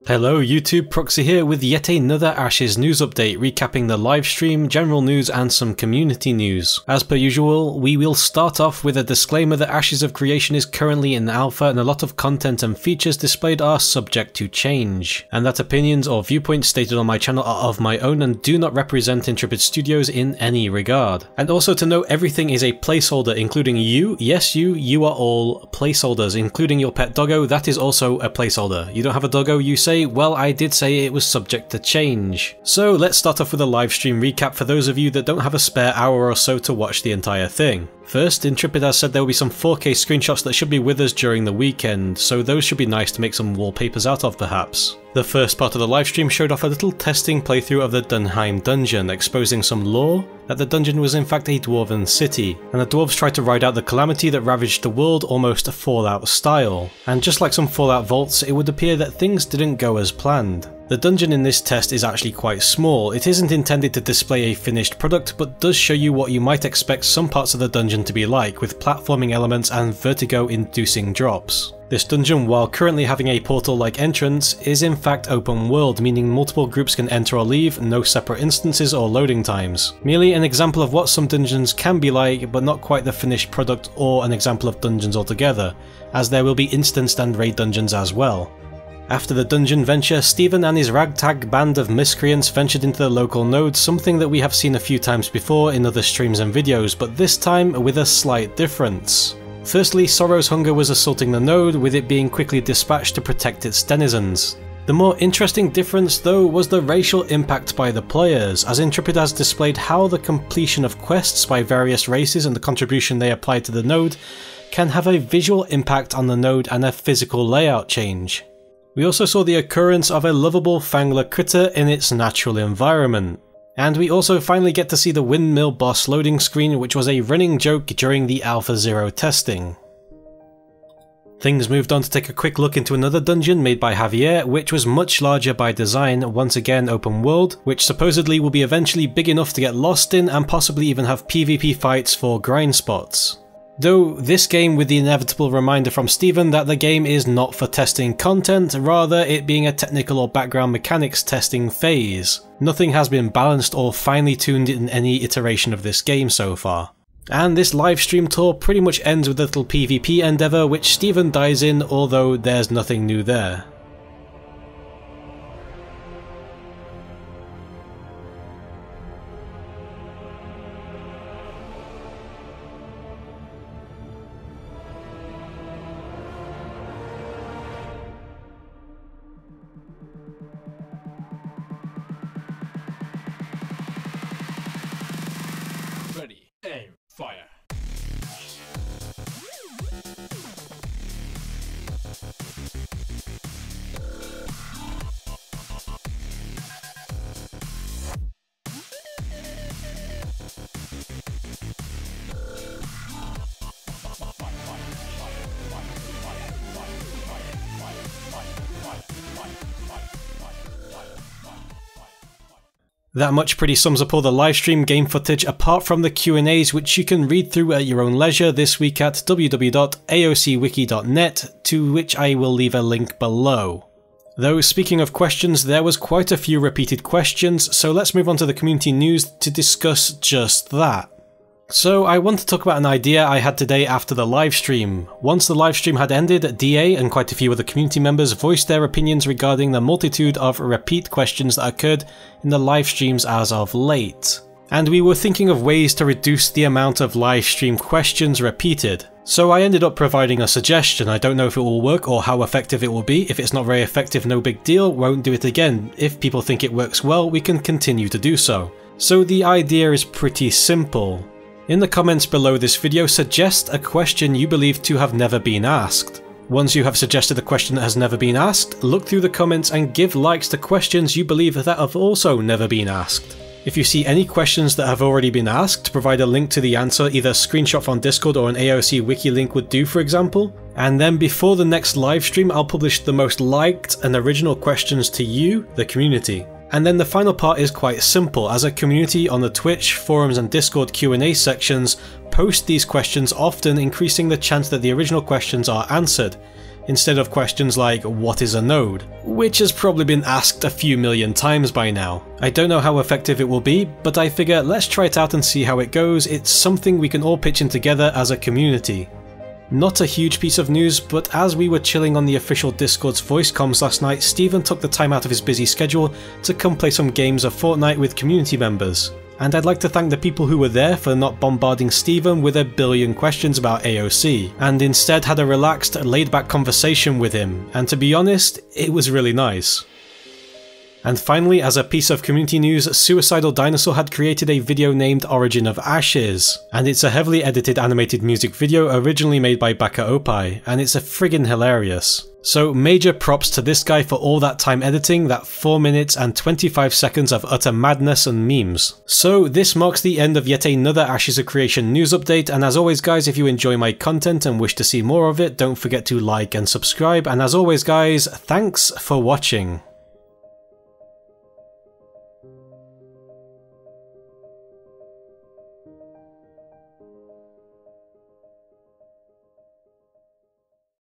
Hello YouTube, Proxy here with yet another Ashes news update, recapping the livestream, general news and some community news. As per usual, we will start off with a disclaimer that Ashes of Creation is currently in alpha and a lot of content and features displayed are subject to change, and that opinions or viewpoints stated on my channel are of my own and do not represent Intrepid Studios in any regard. And also to note, everything is a placeholder, including you. Yes, you are all placeholders, including your pet doggo. That is also a placeholder. You don't have a doggo, you say? Well, I did say it was subject to change. So let's start off with a live stream recap for those of you that don't have a spare hour or so to watch the entire thing. First, Intrepid has said there will be some 4K screenshots that should be with us during the weekend, so those should be nice to make some wallpapers out of perhaps. The first part of the livestream showed off a little testing playthrough of the Dunheim Dungeon, exposing some lore that the dungeon was in fact a dwarven city, and the dwarves tried to ride out the calamity that ravaged the world almost Fallout style. And just like some Fallout vaults, it would appear that things didn't go as planned. The dungeon in this test is actually quite small. It isn't intended to display a finished product, but does show you what you might expect some parts of the dungeon to be like, with platforming elements and vertigo-inducing drops. This dungeon, while currently having a portal-like entrance, is in fact open world, meaning multiple groups can enter or leave, no separate instances or loading times. Merely an example of what some dungeons can be like, but not quite the finished product or an example of dungeons altogether, as there will be instanced and raid dungeons as well. After the dungeon venture, Stephen and his ragtag band of miscreants ventured into the local node, something that we have seen a few times before in other streams and videos, but this time with a slight difference. Firstly, Sorrow's Hunger was assaulting the node, with it being quickly dispatched to protect its denizens. The more interesting difference though was the racial impact by the players, as Intrepid has displayed how the completion of quests by various races and the contribution they apply to the node can have a visual impact on the node and a physical layout change. We also saw the occurrence of a lovable Fangler critter in its natural environment. And we also finally get to see the Windmill boss loading screen, which was a running joke during the Alpha Zero testing. Things moved on to take a quick look into another dungeon made by Javier, which was much larger by design, once again open world, which supposedly will be eventually big enough to get lost in and possibly even have PvP fights for grind spots. Though this game with the inevitable reminder from Stephen that the game is not for testing content, rather it being a technical or background mechanics testing phase. Nothing has been balanced or finely tuned in any iteration of this game so far. And this livestream tour pretty much ends with a little PvP endeavour which Stephen dies in, although there's nothing new there. Ready, aim, fire. That much pretty sums up all the livestream game footage apart from the Q&As, which you can read through at your own leisure this week at www.aocwiki.net, to which I will leave a link below. Though speaking of questions, there was quite a few repeated questions, so let's move on to the community news to discuss just that. So I want to talk about an idea I had today after the livestream. Once the livestream had ended, DA and quite a few other community members voiced their opinions regarding the multitude of repeat questions that occurred in the livestreams as of late. And we were thinking of ways to reduce the amount of livestream questions repeated. So I ended up providing a suggestion. I don't know if it will work or how effective it will be. If it's not very effective, no big deal, won't do it again. If people think it works well, we can continue to do so. So the idea is pretty simple. In the comments below this video, suggest a question you believe to have never been asked. Once you have suggested a question that has never been asked, look through the comments and give likes to questions you believe that have also never been asked. If you see any questions that have already been asked, provide a link to the answer, either a screenshot from Discord or an AoC Wiki link would do, for example. And then before the next livestream, I'll publish the most liked and original questions to you, the community. And then the final part is quite simple. As a community on the Twitch, forums and Discord Q&A sections, post these questions often, increasing the chance that the original questions are answered. instead of questions like what is a node, which has probably been asked a few million times by now. I don't know how effective it will be, but I figure let's try it out and see how it goes. It's something we can all pitch in together as a community. Not a huge piece of news, but as we were chilling on the official Discord's voice comms last night, Stephen took the time out of his busy schedule to come play some games of Fortnite with community members. And I'd like to thank the people who were there for not bombarding Stephen with a billion questions about AoC, and instead had a relaxed, laid-back conversation with him, and to be honest, it was really nice. And finally, as a piece of community news, Suicidal Dinosaur had created a video named Origin of Ashes, and it's a heavily edited animated music video originally made by Baka Opai, and it's a friggin' hilarious. So major props to this guy for all that time editing, that 4 minutes and 25 seconds of utter madness and memes. So this marks the end of yet another Ashes of Creation news update, and as always guys, if you enjoy my content and wish to see more of it, don't forget to like and subscribe, and as always guys, thanks for watching.